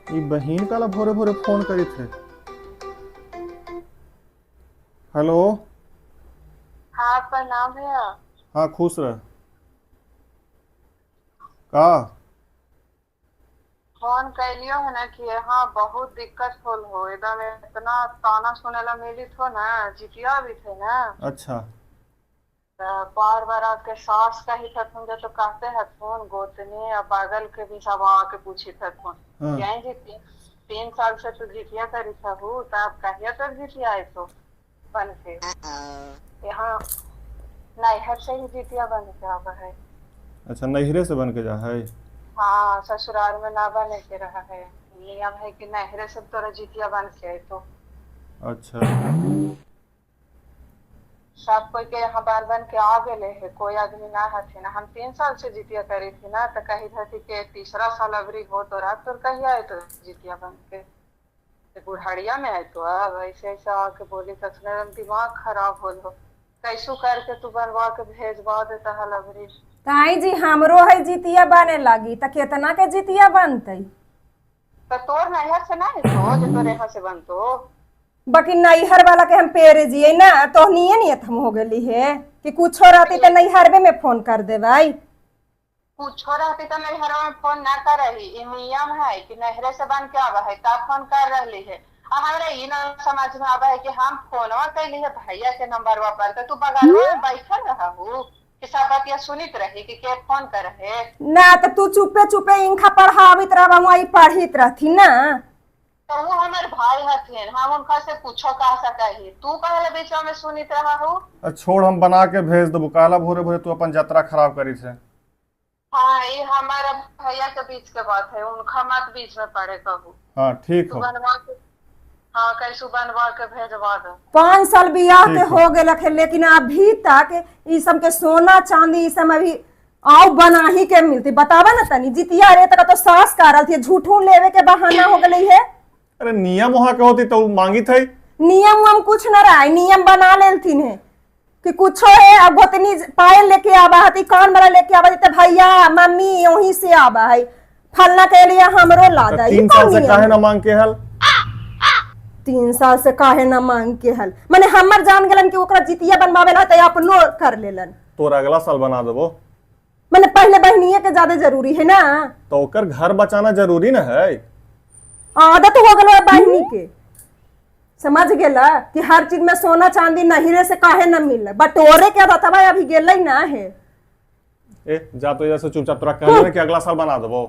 ये बहन काला भोरे भोरे फोन करी थे। हेलो। हाँ प्रणाम भैया। हाँ खुश रह। का फोन कैलियो है ना कि हाँ बहुत दिक्कत होल हो एकदम इतना ताना सुने ला मिली थो ना जितिया भी थे ना। अच्छा। बार बार आके सास कही थथुन जो तो कहते हथुन गोतनी और बागल के भी सब आके पूछी थथुन हाँ। यही जी 3 साल से तू जितिया करी थहू तब कहिया तक जितिया आए तो बन के यहाँ नैहर से ही जितिया बन के आवा है। अच्छा नैहरे से बन के जा है। हाँ ससुराल में ना बने के रहा है। नियम है कि नहरे से तोरा जितिया बन के आई तो अच्छा। सब कोई के यहाँ बार बन के आ गए है कोई आदमी ना हथे ना। हम 3 साल से जितिया करी थी ना तो कही थी के तीसरा साल अबरी हो तो रात तो कही आए तो जितिया बन के तो बुढ़ाड़िया में आए तो अब ऐसे ऐसे आके बोली तखने दिमाग खराब हो लो कैसू करके तू बनवा के भेजवा देता हल अबरी। ताई जी हमरो है जितिया बने लगी त केतना के जितिया बनतई। तो तोर नैहर से ना है तो जो तोरे यहाँ से बनतो बाकी नैहर वाला के हम पेरे जिये ना तो नियत हम हो गली है कि कुछो रहती तो नैहरवे में फोन कर दे भाई। पूछो रहती तो नैहर में फोन ना कर रही ई नियम है कि नहरे से बन के आवा है तब फोन कर रही है। हमरा ई ना समझ में आवा है कि हम फोनवा कैली है भैया के नंबरवा पर तो तू बगलवा में बैठल रहा हूँ कि सब बतिया सुनित रही कि के फोन कर है। ना तो तू चुपे चुपे इंखा पढ़ावित रह वही पढ़ित रहती ना। तो वो हमारे भाई हथिन हम उनका से पूछो कह सके तू कहले बीच में सुनित रहा हूँ। छोड़ हम बना के भेज देबो काला भोरे भोरे तू अपन यात्रा खराब करी थे। हाँ ये हमारा भैया के बीच के बात है उनका मत बीच में पड़े कहू। हाँ ठीक तू हो। बनवा के हाँ कैसू बनवा के भेजवा दो। 5 साल बियाह के ठीक हो गए लेकिन अभी तक ई सब के सोना चांदी ई सब अभी आओ बना ही के मिलती बतावा ना तनी जितिया रे तक तो सास करल थी झूठू लेवे के बहाना हो गई है। अरे नियम वहाँ के होती तो मांगी थे। नियम हम कुछ न रहा नियम बना लेथिन है कि कुछो है अब गोतनी पायल लेके आवा हती कान वाला लेके आवा तो भैया मम्मी वहीं से आवा है फलना के लिए हमरो लादा 3 साल से काहे ना मांग के हल। 3 साल से काहे ना मांग के हल माने हमर जान गेलन कि ओकरा जितिया बनवावे ला त अपनो कर लेलन तोरा अगला साल बना देबो। माने पहले बहनिये के ज्यादा जरूरी है ना। तो ओकर घर बचाना जरूरी न है। आदत हो गल बहनी के समझ गेला कि हर चीज में सोना चांदी नहिरे से काहे न मिल बटोरे के आदत अभी गेलै ना है। ए जा तो जैसे चुपचाप तोरा कहले कि अगला साल बना देबो।